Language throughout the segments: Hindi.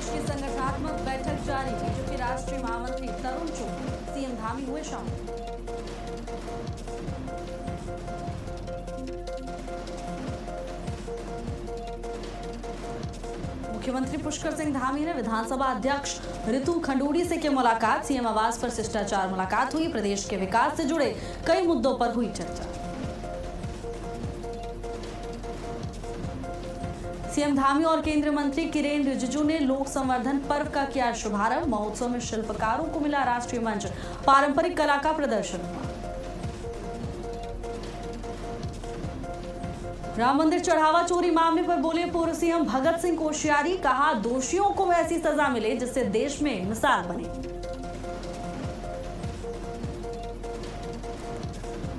प्रदेश की संगठनात्मक बैठक जारी। बीजेपी राष्ट्रीय महामंत्री तरुण चुग, सीएम धामी हुए शामिल। मुख्यमंत्री पुष्कर सिंह धामी ने विधानसभा अध्यक्ष रितु खंडूड़ी से की मुलाकात। सीएम आवास पर शिष्टाचार मुलाकात हुई। प्रदेश के विकास से जुड़े कई मुद्दों पर हुई चर्चा। सीएम धामी और केंद्रीय मंत्री किरेन रिजिजू ने लोक संवर्धन पर्व का किया शुभारंभ। महोत्सव में शिल्पकारों को मिला राष्ट्रीय मंच। पारंपरिक कला का प्रदर्शन हुआ। राम मंदिर चढ़ावा चोरी मामले पर बोले पूर्व सीएम भगत सिंह कोश्यारी। कहा, दोषियों को ऐसी सजा मिले जिससे देश में मिसाल बने।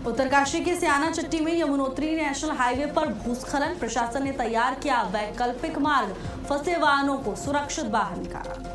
उत्तरकाशी के सियाना चट्टी में यमुनोत्री नेशनल हाईवे पर भूस्खलन। प्रशासन ने तैयार किया वैकल्पिक मार्ग। फंसे वाहनों को सुरक्षित बाहर निकाला।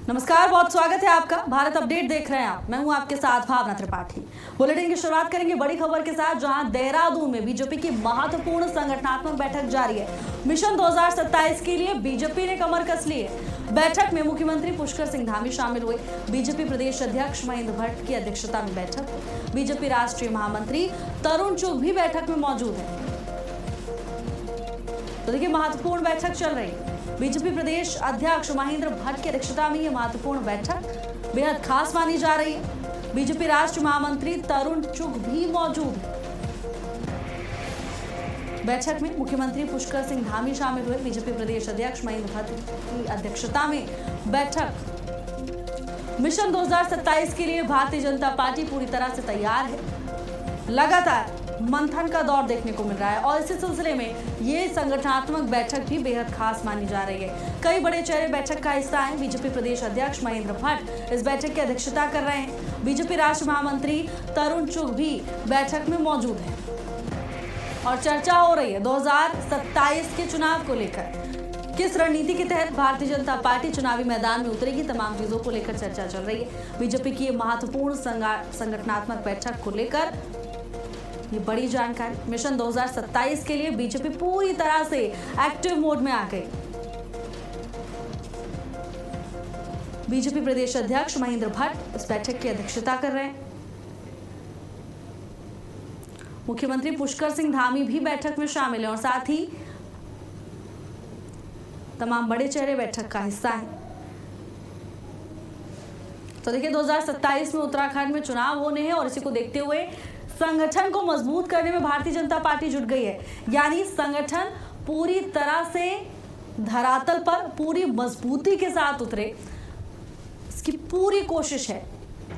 नमस्कार, बहुत स्वागत है आपका। भारत अपडेट देख रहे हैं आप। मैं हूं आपके साथ भावना त्रिपाठी। बुलेटिन की शुरुआत करेंगे बड़ी खबर के साथ, जहां देहरादून में बीजेपी की महत्वपूर्ण संगठनात्मक बैठक जारी है। मिशन 2027 के लिए बीजेपी ने कमर कस ली है। बैठक में मुख्यमंत्री पुष्कर सिंह धामी शामिल हुए। बीजेपी प्रदेश अध्यक्ष महेंद्र भट्ट की अध्यक्षता में बैठक। बीजेपी राष्ट्रीय महामंत्री तरुण चुग भी बैठक में मौजूद है। तो देखिए, महत्वपूर्ण बैठक चल रही है। बीजेपी प्रदेश अध्यक्ष महेंद्र भट्ट की अध्यक्षता में यह महत्वपूर्ण बैठक बेहद खास मानी जा रही है। बीजेपी राष्ट्रीय महामंत्री तरुण चुग भी मौजूद है। बैठक में मुख्यमंत्री पुष्कर सिंह धामी शामिल हुए। बीजेपी प्रदेश अध्यक्ष महेंद्र भट्ट की अध्यक्षता में बैठक। मिशन 2027 के लिए भारतीय जनता पार्टी पूरी तरह से तैयार है। लगातार मंथन का दौर देखने को मिल रहा है और इसी सिलसिले में ये संगठनात्मक बैठक भी बेहद खास मानी जा रही है। कई बड़े चेहरे बैठक का हिस्सा हैं। बीजेपी प्रदेश अध्यक्ष महेंद्र भट्ट इस बैठक की अध्यक्षता कर रहे हैं। बीजेपी राष्ट्रीय महामंत्री तरुण चुग भी बैठक में मौजूद है और चर्चा हो रही है 2027 के चुनाव को लेकर। किस रणनीति के तहत भारतीय जनता पार्टी चुनावी मैदान में उतरेगी, तमाम चीजों को लेकर चर्चा चल रही है। बीजेपी की महत्वपूर्ण संगठनात्मक बैठक को लेकर ये बड़ी जानकारी। मिशन 2027 के लिए बीजेपी पूरी तरह से एक्टिव मोड में आ गई। बीजेपी प्रदेश अध्यक्ष महेंद्र भट्ट इस बैठक की अध्यक्षता कर रहे हैं। मुख्यमंत्री पुष्कर सिंह धामी भी बैठक में शामिल हैं और साथ ही तमाम बड़े चेहरे बैठक का हिस्सा हैं। तो देखिए, 2027 में उत्तराखंड में चुनाव होने हैं और इसी को देखते हुए संगठन को मजबूत करने में भारतीय जनता पार्टी जुट गई है। यानी संगठन पूरी तरह से धरातल पर पूरी मजबूती के साथ उतरे, इसकी पूरी कोशिश है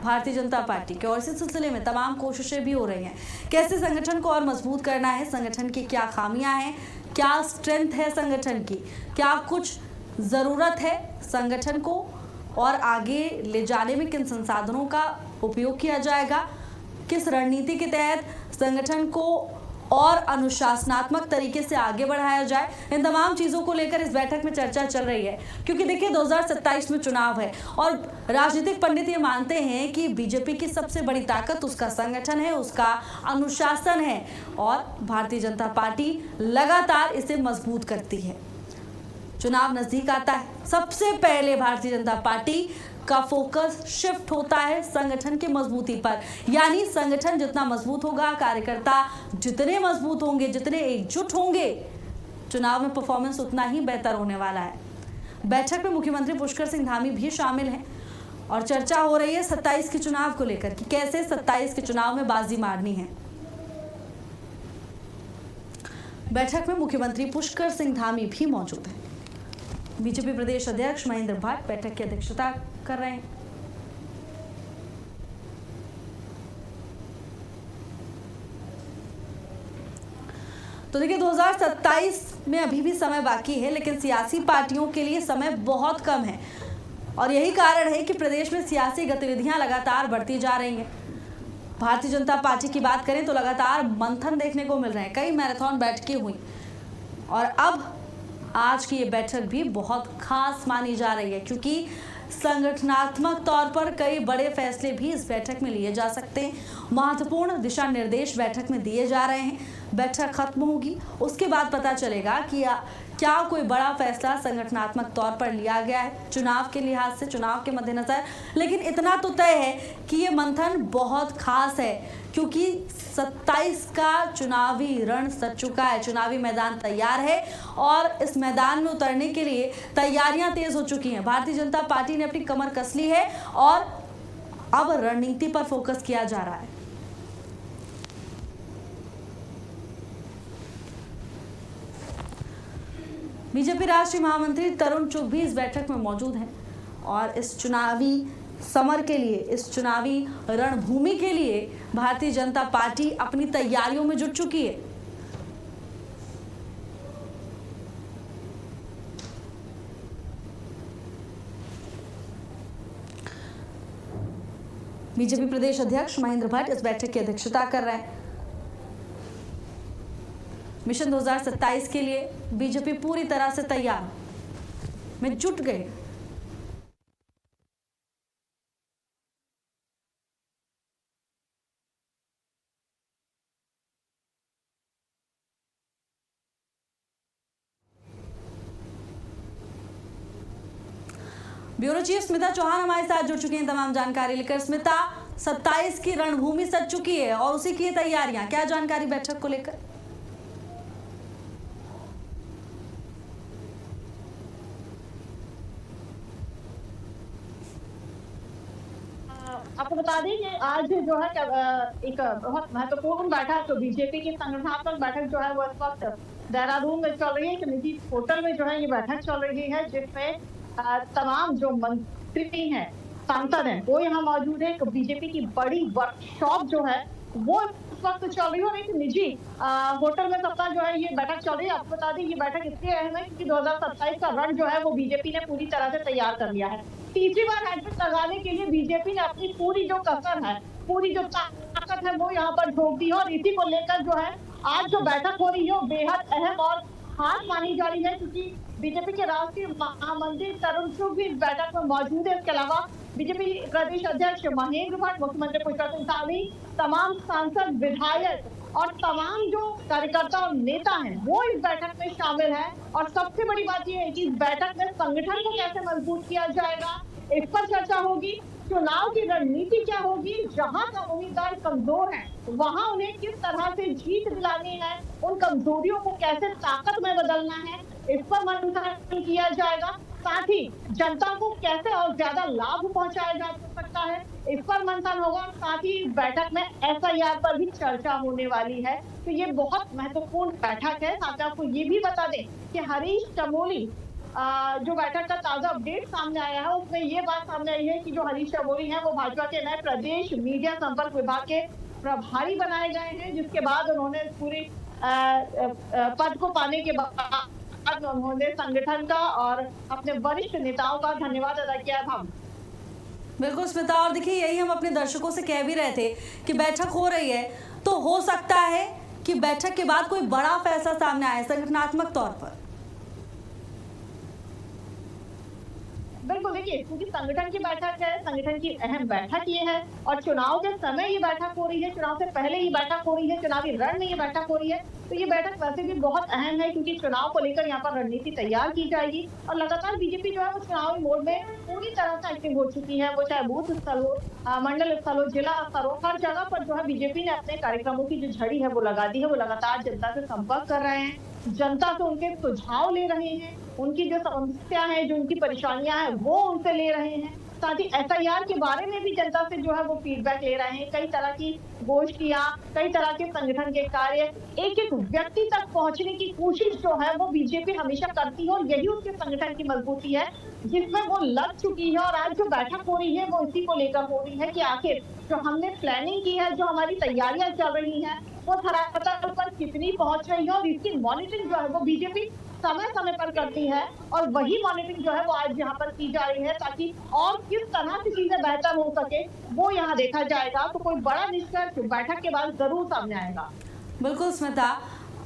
भारतीय जनता पार्टी की। और इसी सिलसिले में तमाम कोशिशें भी हो रही हैं। कैसे संगठन को और मजबूत करना है, संगठन की क्या खामियां हैं, क्या स्ट्रेंथ है संगठन की, क्या कुछ जरूरत है संगठन को और आगे ले जाने में किन संसाधनों का उपयोग किया जाएगा, किस रणनीति के तहत संगठन को और अनुशासनात्मक तरीके से आगे बढ़ाया जाए, इन तमाम चीजों को लेकर इस बैठक में चर्चा चल रही है। क्योंकि देखिए, 2027 में चुनाव है और राजनीतिक पंडित ये मानते हैं कि बीजेपी की सबसे बड़ी ताकत उसका संगठन है, उसका अनुशासन है और भारतीय जनता पार्टी लगातार इसे मजबूत करती है। चुनाव नजदीक आता है, सबसे पहले भारतीय जनता पार्टी का फोकस शिफ्ट होता है संगठन की मजबूती पर। यानी संगठन जितना मजबूत होगा, कार्यकर्ता जितने मजबूत होंगे, जितने एकजुट होंगे, चुनाव में परफॉर्मेंस उतना ही बेहतर होने वाला है। बैठक में मुख्यमंत्री पुष्कर सिंह धामी भी शामिल हैं और चर्चा हो रही है 27 के चुनाव को लेकर कि कैसे 27 के चुनाव में बाजी मारनी है। बैठक में मुख्यमंत्री पुष्कर सिंह धामी भी मौजूद हैं। बीजेपी प्रदेश अध्यक्ष महेंद्र भट्ट बैठक की अध्यक्षता कर रहे हैं। तो देखिए, 2027 में अभी भी समय बाकी है, लेकिन सियासी पार्टियों के लिए समय बहुत कम है और यही कारण है कि प्रदेश में सियासी गतिविधियां लगातार बढ़ती जा रही हैं। भारतीय जनता पार्टी की बात करें तो लगातार मंथन देखने को मिल रहे हैं। कई मैराथन बैठकें हुई और अब आज की ये बैठक भी बहुत खास मानी जा रही है, क्योंकि संगठनात्मक तौर पर कई बड़े फैसले भी इस बैठक में लिए जा सकते हैं। महत्वपूर्ण दिशा निर्देश बैठक में दिए जा रहे हैं। बैठक खत्म होगी, उसके बाद पता चलेगा कि क्या कोई बड़ा फैसला संगठनात्मक तौर पर लिया गया है चुनाव के लिहाज से, चुनाव के मद्देनजर। लेकिन इतना तो तय है कि ये मंथन बहुत खास है, क्योंकि 27 का चुनावी रण सज चुका है, चुनावी मैदान तैयार है और इस मैदान में उतरने के लिए तैयारियां तेज हो चुकी हैं। भारतीय जनता पार्टी ने अपनी कमर कस ली है और अब रणनीति पर फोकस किया जा रहा है। बीजेपी राष्ट्रीय महामंत्री तरुण चुग भी इस बैठक में मौजूद हैं और इस चुनावी समर के लिए, इस चुनावी रणभूमि के लिए भारतीय जनता पार्टी अपनी तैयारियों में जुट चुकी है। बीजेपी प्रदेश अध्यक्ष महेंद्र भट्ट इस बैठक की अध्यक्षता कर रहे हैं। मिशन 2027 के लिए बीजेपी पूरी तरह से तैयार में जुट गए। ब्यूरो चीफ स्मिता चौहान हमारे साथ जुड़ चुकी हैं तमाम जानकारी लेकर। स्मिता, 27 की रणभूमि सज चुकी है और उसी की तैयारियां, क्या जानकारी बैठक को लेकर? आपको बता दें कि आज जो है एक बहुत महत्वपूर्ण बैठक, तो बीजेपी की संगठनात्मक बैठक जो है वो इस वक्त देहरादून में चल रही है। एक निजी होटल में जो है ये बैठक चल रही है, जिसमें तमाम जो मंत्री हैं, सांसद हैं, वो यहाँ मौजूद है। बीजेपी की बड़ी वर्कशॉप जो है वो इस वक्त चल रही है और एक निजी होटल में सबका जो है ये बैठक चल रही है। आपको बता दें ये बैठक इसलिए अहम है क्योंकि 2027 का रण जो है वो बीजेपी ने पूरी तरह से तैयार कर लिया है। तीसरी बार हैट्रिक लगाने के लिए बीजेपी ने अपनी पूरी जो कसर है, पूरी जो ताकत है वो यहाँ पर झोंक दी है और इसी को लेकर जो है आज जो बैठक हो रही है वो बेहद अहम और खास मानी जा रही है, क्योंकि बीजेपी के राष्ट्रीय महामंत्री तरुण चुग भी इस बैठक में मौजूद है। इसके अलावा बीजेपी प्रदेश अध्यक्ष महेंद्र भट्ट, मुख्यमंत्री पुष्कर सिंह धामी, तमाम सांसद, विधायक और तमाम जो कार्यकर्ता और नेता हैं वो इस बैठक में शामिल हैं। और सबसे बड़ी बात यह है कि इस बैठक में संगठन को कैसे मजबूत किया जाएगा, इस पर चर्चा होगी। चुनाव की रणनीति क्या होगी, जहां का उम्मीदवार कमजोर है वहां उन्हें किस तरह से जीत दिलानी है, उन कमजोरियों को कैसे ताकत में बदलना है, इस पर मंथन किया जाएगा। साथ ही जनता को कैसे और ज्यादा लाभ पहुंचाया जा सकता है, इस पर मंथन होगा। साथ ही इस बैठक में एफआईआर पर भी चर्चा होने वाली है। तो ये बहुत महत्वपूर्ण बैठक है। साथ ही आपको ये भी बता दें कि हरीश चमोली जो बैठक का ताजा अपडेट सामने आया है उसमें ये बात सामने आई है कि जो हरीश चमोली हैं वो भाजपा के नए प्रदेश मीडिया संपर्क विभाग के प्रभारी बनाए गए हैं, जिसके बाद उन्होंने पूरे पद को पाने के बाद उन्होंने संगठन का और अपने वरिष्ठ नेताओं का धन्यवाद अदा किया था। बिल्कुल स्मिता, और देखिए यही हम अपने दर्शकों से कह भी रहे थे कि बैठक हो रही है तो हो सकता है कि बैठक के बाद कोई बड़ा फैसला सामने आए संगठनात्मक तौर पर। बिल्कुल, देखिए क्योंकि संगठन की बैठक है, संगठन की अहम बैठक ये है और चुनाव के समय ये बैठक हो रही है, चुनाव से पहले ये बैठक हो रही है, चुनावी रण में ये बैठक हो रही है। तो ये बैठक वैसे भी बहुत अहम है क्योंकि चुनाव को लेकर यहाँ पर रणनीति तैयार की जाएगी और लगातार बीजेपी जो है वो चुनावी मोड में पूरी तरह से एक्टिव हो चुकी है। वो चाहे बूथ स्तर हो, मंडल स्तर हो, जिला स्तर हो, हर जगह पर जो है बीजेपी ने अपने कार्यक्रमों की जो झड़ी है वो लगा दी है। वो लगातार जनता से संपर्क कर रहे हैं, जनता से उनके सुझाव ले रहे हैं, उनकी जो समस्या है, जो उनकी परेशानियां हैं वो उनसे ले रहे हैं। साथ ही एफआईआर के बारे में भी जनता से जो है वो फीडबैक ले रहे हैं। कई तरह की गोष्ठियां, कई तरह के संगठन के कार्य एक एक व्यक्ति तक पहुंचने की कोशिश जो है वो बीजेपी हमेशा करती है और यही उसके संगठन की मजबूती है जिसमें वो लग चुकी है। और आज जो बैठक हो रही है वो इसी को लेकर हो रही है कि आखिर जो हमने प्लानिंग की है, जो हमारी तैयारियां चल रही हैं वो धरातल पर कितनी पहुंच रही है और इसकी मॉनिटरिंग जो है वो बीजेपी समय समय पर करती है और वही मॉनिटरिंग जो है वो आज यहाँ पर की जा रही है ताकि और किस तरह से चीजें बेहतर हो सके वो यहाँ देखा जाएगा। तो कोई बड़ा निष्कर्ष बैठक के बाद जरूर सामने आएगा। बिल्कुल स्मिता,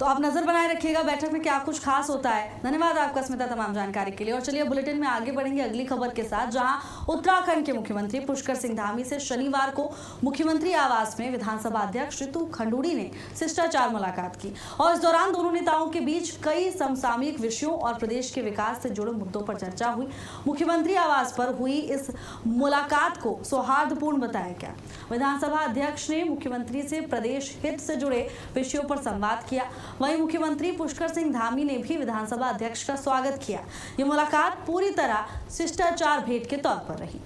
तो आप नजर बनाए रखिएगा बैठक में क्या कुछ खास होता है। धन्यवाद आपका स्मिता तमाम जानकारी के लिए। और चलिए बुलेटिन में आगे बढ़ेंगे अगली खबर के साथ, जहां उत्तराखंड के मुख्यमंत्री पुष्कर सिंह धामी से शनिवार को मुख्यमंत्री आवास में विधानसभा अध्यक्ष रितु खंडूड़ी ने शिष्टाचार मुलाकात की और इस दौरान दोनों नेताओं के बीच कई समसामयिक विषयों और प्रदेश के विकास से जुड़े मुद्दों पर चर्चा हुई। मुख्यमंत्री आवास पर हुई इस मुलाकात को सौहार्दपूर्ण बताया गया। विधानसभा अध्यक्ष ने मुख्यमंत्री से प्रदेश हित से जुड़े विषयों पर संवाद किया। वहीं मुख्यमंत्री पुष्कर सिंह धामी ने भी विधानसभा अध्यक्ष का स्वागत किया। ये मुलाकात पूरी तरह शिष्टाचार भेंट के तौर पर रही।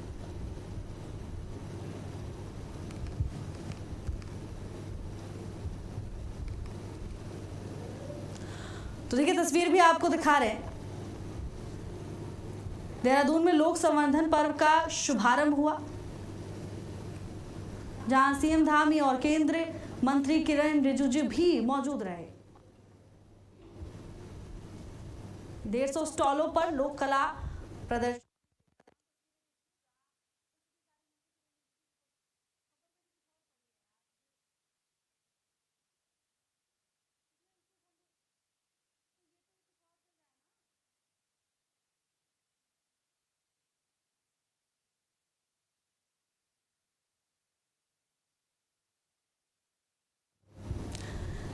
तो देखिए तस्वीर भी आपको दिखा रहे हैं। देहरादून में लोक संवर्धन पर्व का शुभारंभ हुआ, जहां सीएम धामी और केंद्रीय मंत्री किरण रिजिजू भी मौजूद रहे। 150 स्टॉलों पर लोक कला प्रदर्शन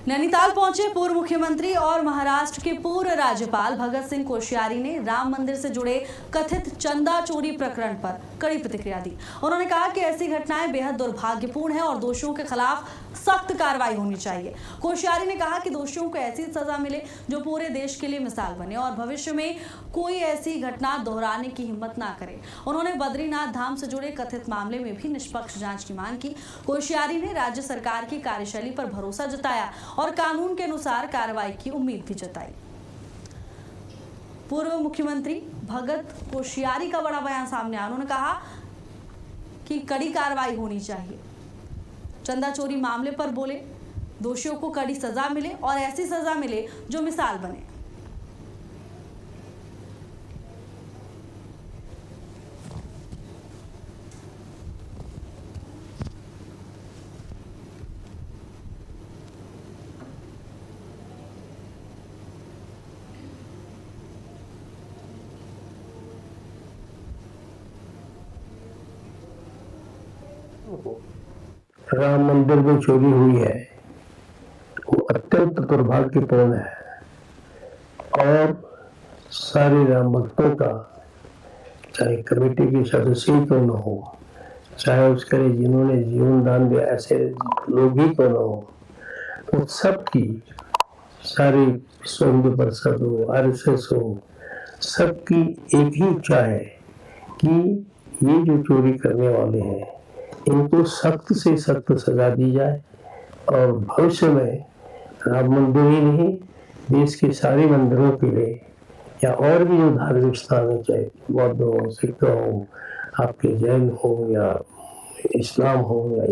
नैनीताल पहुंचे पूर्व मुख्यमंत्री और महाराष्ट्र के पूर्व राज्यपाल भगत सिंह कोश्यारी ने राम मंदिर से जुड़े कथित चंदा चोरी प्रकरण पर कड़ी प्रतिक्रिया दी। उन्होंने कहा कि ऐसी घटनाएं बेहद दुर्भाग्यपूर्ण है और दोषियों के खिलाफ सख्त कार्रवाई होनी चाहिए। कोश्यारी ने कहा कि दोषियों को ऐसी सजा मिले जो पूरे देश के लिए मिसाल बने और भविष्य में कोई ऐसी घटना दोहराने की हिम्मत ना करे। उन्होंने बद्रीनाथ धाम से जुड़े कथित मामले में भी निष्पक्ष जांच की मांग की। कोश्यारी ने राज्य सरकार की कार्यशैली पर भरोसा जताया और कानून के अनुसार कार्रवाई की उम्मीद भी जताई। पूर्व मुख्यमंत्री भगत कोश्यारी का बड़ा बयान सामने आया। उन्होंने कहा कि कड़ी कार्रवाई होनी चाहिए। चंदा चोरी मामले पर बोले दोषियों को कड़ी सजा मिले और ऐसी सजा मिले जो मिसाल बने। राम मंदिर में चोरी हुई है वो अत्यंत दुर्भाग्यपूर्ण है और सारे राम भक्तों का, चाहे कमेटी के सदस्य ही क्यों न हो, चाहे उसके लिए जिन्होंने जीवन दान दिया ऐसे लोग ही क्यों न हो, उन सबकी, सारी विश्व हिंदू परिषद हो, RSS हो, सबकी एक ही इच्छा है कि ये जो चोरी करने वाले हैं इनको सख्त से सख्त सजा दी जाए और भविष्य में राम मंदिर ही नहीं देश के सारे मंदिरों के लिए या और भी जो धार्मिक स्थान है, चाहे बौद्ध हो, सिख हो, आपके जैन हो या इस्लाम हो या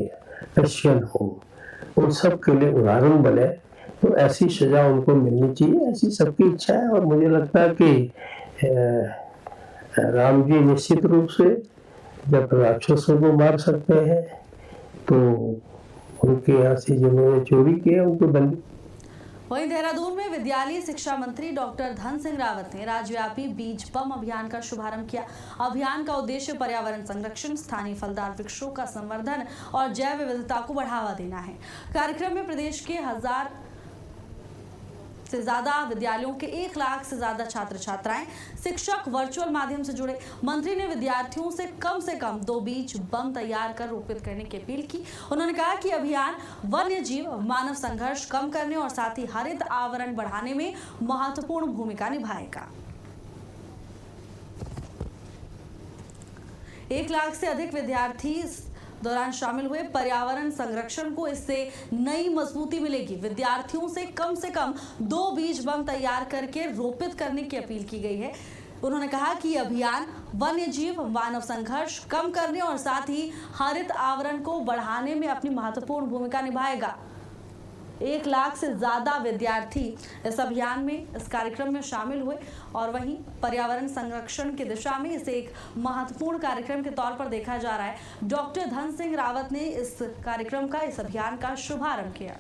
क्रिश्चियन हो, उन सब के लिए उदाहरण बने। तो ऐसी सजा उनको मिलनी चाहिए, ऐसी सबकी इच्छा है। और मुझे लगता है कि राम जी निश्चित रूप से जब राक्षसों को मार सकते हैं तो उनके यहाँ से जिन्होंने चोरी किया उनको दंड। वहीं देहरादून में विद्यालय शिक्षा मंत्री डॉक्टर धन सिंह रावत ने राज्यव्यापी बीज बम अभियान का शुभारंभ किया। अभियान का उद्देश्य पर्यावरण संरक्षण, स्थानीय फलदार वृक्षों का संवर्धन और जैव विविधता को बढ़ावा देना है। कार्यक्रम में प्रदेश के 1000 से ज्यादा विद्यालयों के 1 लाख से ज्यादा छात्र छात्राएं, शिक्षक वर्चुअल माध्यम से जुड़े। मंत्री ने विद्यार्थियों से कम 2 बीज बम तैयार कर रोपित करने की अपील की। उन्होंने कहा कि अभियान वन्य जीव मानव संघर्ष कम करने और साथ ही हरित आवरण बढ़ाने में महत्वपूर्ण भूमिका निभाएगा। 1 लाख से अधिक विद्यार्थी दौरान शामिल हुए। पर्यावरण संरक्षण को इससे नई मजबूती मिलेगी। विद्यार्थियों से कम 2 बीज बम तैयार करके रोपित करने की अपील की गई है। उन्होंने कहा कि अभियान वन्य जीव मानव संघर्ष कम करने और साथ ही हरित आवरण को बढ़ाने में अपनी महत्वपूर्ण भूमिका निभाएगा। 1 लाख से ज्यादा विद्यार्थी इस अभियान में, इस कार्यक्रम में शामिल हुए और वहीं पर्यावरण संरक्षण की दिशा में इसे एक महत्वपूर्ण कार्यक्रम के तौर पर देखा जा रहा है। डॉक्टर धन सिंह रावत ने इस कार्यक्रम का, इस अभियान का शुभारंभ किया।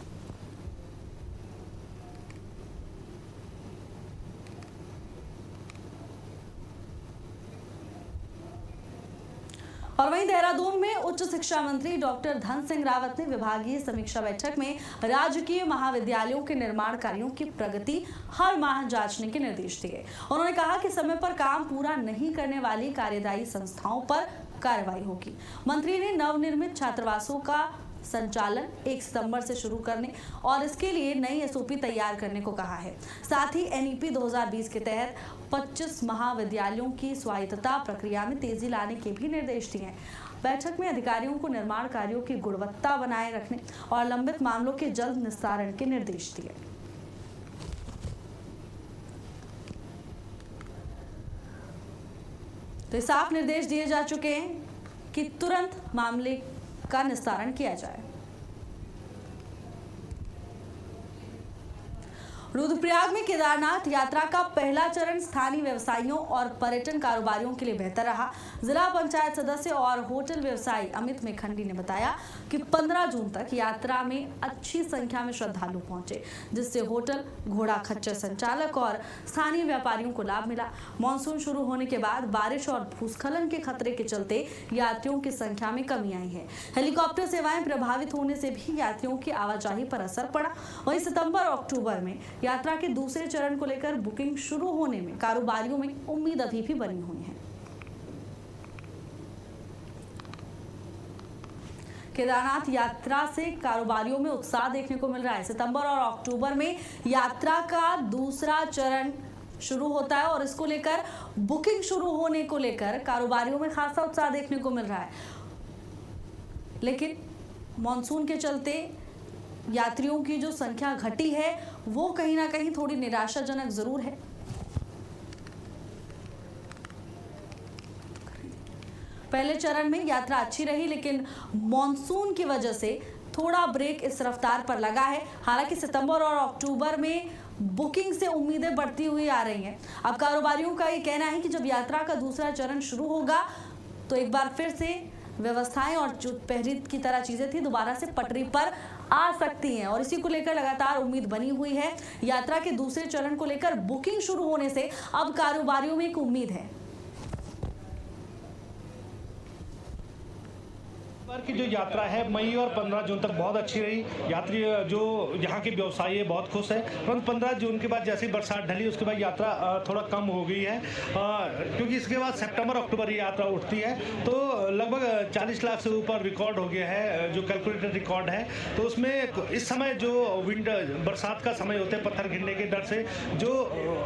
और वहीं देहरादून में उच्च शिक्षा मंत्री डॉक्टर धन सिंह रावत ने विभागीय समीक्षा बैठक में राजकीय महाविद्यालयों के निर्माण कार्यों की प्रगति हर माह जांचने के निर्देश दिए। उन्होंने कहा कि समय पर काम पूरा नहीं करने वाली कार्यदायी संस्थाओं पर कार्रवाई होगी। मंत्री ने नवनिर्मित छात्रावासों का संचालन 1 सितंबर से शुरू करने और इसके लिए नई एसओपी तैयार करने को कहा है। साथ ही एनईपी 2020 के तहत 25 महाविद्यालयों की स्वायत्तता प्रक्रिया में तेजी लाने के भी निर्देश दिए हैं। बैठक में अधिकारियों को निर्माण कार्यों की गुणवत्ता बनाए रखने और लंबित मामलों के जल्द निस्तारण के निर्देश दिए। तो साफ निर्देश दिए जा चुके हैं कि तुरंत मामले का निस्तारण किया जाए। रुद्रप्रयाग में केदारनाथ यात्रा का पहला चरण स्थानीय व्यवसायियों और पर्यटन कारोबारियों के लिए बेहतर रहा। जिला पंचायत सदस्य और होटल व्यवसायी अमित मेखंडी ने बताया कि 15 जून तक यात्रा में अच्छी संख्या में श्रद्धालु पहुंचे, जिससे होटल, घोड़ा खच्चर संचालक और स्थानीय व्यापारियों को लाभ मिला। मानसून शुरू होने के बाद बारिश और भूस्खलन के खतरे के चलते यात्रियों की संख्या में कमी आई है। हेलीकॉप्टर सेवाएं प्रभावित होने से भी यात्रियों की आवाजाही पर असर पड़ा। वहीं सितंबर और अक्टूबर में यात्रा के दूसरे चरण को लेकर बुकिंग शुरू होने में कारोबारियों में उम्मीद अभी भी बनी हुई है। केदारनाथ यात्रा से कारोबारियों में उत्साह देखने को मिल रहा है। सितंबर और अक्टूबर में यात्रा का दूसरा चरण शुरू होता है और इसको लेकर बुकिंग शुरू होने को लेकर कारोबारियों में खासा उत्साह देखने को मिल रहा है। लेकिन मॉनसून के चलते यात्रियों की जो संख्या घटी है वो कहीं ना कहीं थोड़ी निराशाजनक जरूर है। पहले चरण में यात्रा अच्छी रही, लेकिन मॉनसून की वजह से थोड़ा ब्रेक इस रफ्तार पर लगा है। हालांकि सितंबर और अक्टूबर में बुकिंग से उम्मीदें बढ़ती हुई आ रही हैं। अब कारोबारियों का ये कहना है कि जब यात्रा का दूसरा चरण शुरू होगा तो एक बार फिर से व्यवस्थाएं और जो पहले की तरह चीजें थी दोबारा से पटरी पर आ सकती हैं और इसी को लेकर लगातार उम्मीद बनी हुई है। यात्रा के दूसरे चरण को लेकर बुकिंग शुरू होने से अब कारोबारियों में एक उम्मीद है। की जो यात्रा है मई और 15 जून तक बहुत अच्छी रही। यात्री जो यहाँ के व्यवसायी है बहुत खुश है, परंतु 15 जून के बाद जैसे बरसात ढली उसके बाद यात्रा थोड़ा कम हो गई है, क्योंकि इसके बाद सितंबर अक्टूबर ये यात्रा उठती है तो लगभग 40 लाख से ऊपर रिकॉर्ड हो गया है, जो कैलकुलेटेड रिकॉर्ड है। तो उसमें इस समय जो विंटर बरसात का समय होता है, पत्थर गिरने के डर से जो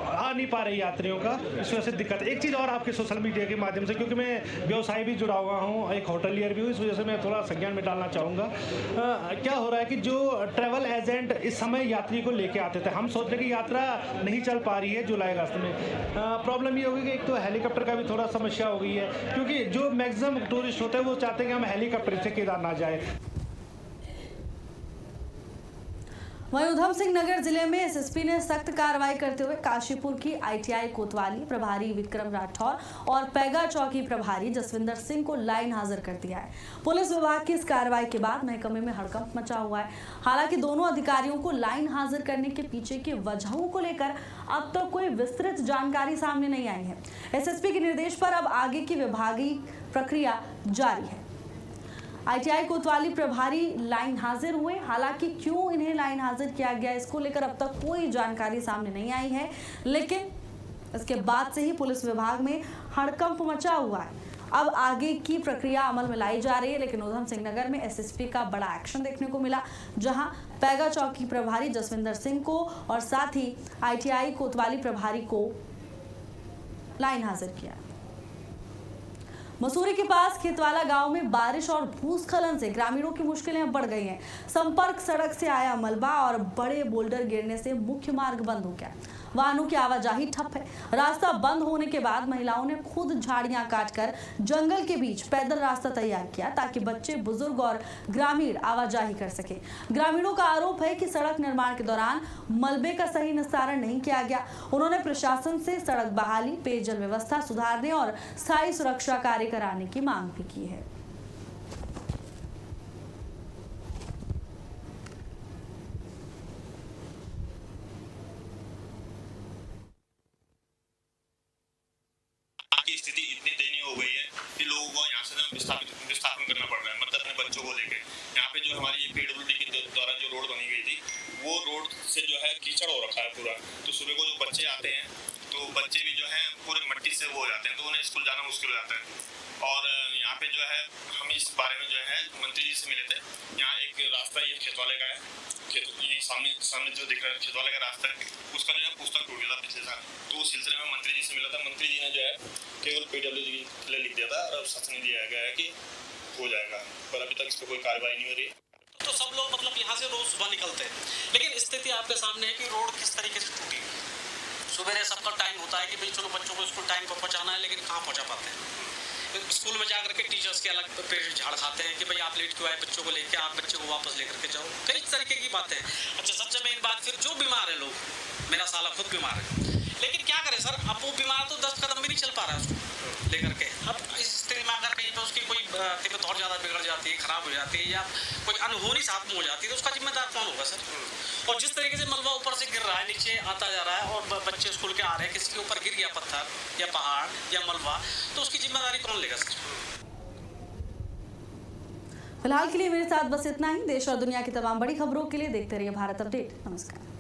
आ नहीं पा रहे यात्रियों का, इस वजह से दिक्कत। एक चीज़ और आपके सोशल मीडिया के माध्यम से, क्योंकि मैं व्यवसाय भी जुड़ा हुआ हूँ, एक होटलियर भी हूँ, इस वजह से मैं थोड़ा संज्ञान में डालना चाहूँगा। क्या हो रहा है कि जो ट्रैवल एजेंट इस समय यात्री को लेके आते थे, हम सोच रहे कि यात्रा नहीं चल पा रही है जुलाई अगस्त में। प्रॉब्लम ये होगी कि एक तो हेलीकॉप्टर का भी थोड़ा समस्या हो गई है, क्योंकि जो मैक्सिमम टूरिस्ट होते हैं वो चाहते हैं कि हम हेलीकॉप्टर से केदारनाथ जाए। वहीं उधम सिंह नगर जिले में एसएसपी ने सख्त कार्रवाई करते हुए काशीपुर की आईटीआई कोतवाली प्रभारी विक्रम राठौर और पैगा चौकी प्रभारी जसविंदर सिंह को लाइन हाजिर कर दिया है। पुलिस विभाग की इस कार्रवाई के बाद महकमे में हड़कंप मचा हुआ है। हालांकि दोनों अधिकारियों को लाइन हाजिर करने के पीछे की वजहों को लेकर अब तक कोई विस्तृत जानकारी सामने नहीं आई है। एसएसपी के निर्देश पर अब आगे की विभागीय प्रक्रिया जारी है। आईटीआई कोतवाली प्रभारी लाइन हाजिर हुए, हालांकि क्यों इन्हें लाइन हाजिर किया गया इसको लेकर अब तक कोई जानकारी सामने नहीं आई है, लेकिन इसके बाद से ही पुलिस विभाग में हड़कंप मचा हुआ है। अब आगे की प्रक्रिया अमल में लाई जा रही है, लेकिन उधम सिंह नगर में एसएसपी का बड़ा एक्शन देखने को मिला, जहां पैगा चौकी प्रभारी जसविंदर सिंह को और साथ ही आईटीआई कोतवाली प्रभारी को लाइन हाजिर किया। मसूरी के पास खेतवाला गांव में बारिश और भूस्खलन से ग्रामीणों की मुश्किलें बढ़ गई हैं। संपर्क सड़क से आया मलबा और बड़े बोल्डर गिरने से मुख्य मार्ग बंद हो गया। वाहनों की आवाजाही ठप है। रास्ता बंद होने के बाद महिलाओं ने खुद झाड़ियां काटकर जंगल के बीच पैदल रास्ता तैयार किया ताकि बच्चे, बुजुर्ग और ग्रामीण आवाजाही कर सके। ग्रामीणों का आरोप है कि सड़क निर्माण के दौरान मलबे का सही निस्तारण नहीं किया गया। उन्होंने प्रशासन से सड़क बहाली, पेयजल व्यवस्था सुधारने और स्थायी सुरक्षा कार्य कराने की मांग भी की है। की स्थिति इतनी दयनीय हो गई है कि लोगों को यहाँ से विस्थापन करना पड़ रहा है, मतलब अपने बच्चों को लेके। यहाँ पे जो हमारी पीडब्ल्यूडी के द्वारा जो रोड बनी गई थी, वो रोड से जो है कीचड़ हो रखा है पूरा। तो सुबह को जो बच्चे आते हैं तो बच्चे भी जो है पूरे मिट्टी से वो हो जाते हैं, तो उन्हें स्कूल जाना मुश्किल हो जाता है। और यहाँ पे जो है हम इस बारे में जो है मंत्री जी से मिले थे। यहाँ एक रास्ता ये खेतवाले का है, ये सामने जो दिख रहा है खेतवाले का रास्ता है, उसका जो है पुस्तक टूट गया था पिछले साल। तो उस सिलसिले में मंत्री जी से मिला था। मंत्री जी ने जो है केवल पीडब्ल्यूडी के लिए लिख दिया था और अब शासन दिया गया है कि हो जाएगा, पर अभी तक इस पर कोई कार्रवाई नहीं हो रही। तो सब लोग मतलब यहाँ से रोज सुबह निकलते हैं, लेकिन स्थिति आपके सामने है कि रोड किस तरीके से टूटी। सुबह सबका टाइम होता है कि भाई चलो बच्चों को स्कूल टाइम पर पहुँचाना है, लेकिन कहाँ पहुँचा पाते हैं। स्कूल में जाकर के टीचर्स के अलग पेरेंट्स झाड़ खाते हैं कि भाई आप लेट क्यों आए बच्चों को लेके, आप बच्चे को वापस लेकर के जाओ। कई तरीके की बातें हैं। अच्छा, सबसे मेन बात फिर जो बीमार है लोग, मेरा साला खुद बीमार है, लेकिन क्या करें सर, अब वो बीमार तो 10 कदम भी नहीं चल पा रहा है उसको लेकर के। अब इस स्थिति में अगर कहीं पर उसकी कोई तबीयत और ज़्यादा बिगड़ जाती है, खराब हो जाती है, या कोई अनहोनी साथ में हो जाती है, तो उसका जिम्मेदार कौन होगा सर? और जिस तरीके से मलबा ऊपर से गिर रहा है, नीचे आता जा रहा है और बच्चे स्कूल के आ रहे हैं, किसी के ऊपर गिर गया पत्थर या पहाड़ या मलबा, तो उसकी जिम्मेदारी कौन लेगा सर? फिलहाल के लिए मेरे साथ बस इतना ही। देश और दुनिया की तमाम बड़ी खबरों के लिए देखते रहिए भारत अपडेट। नमस्कार।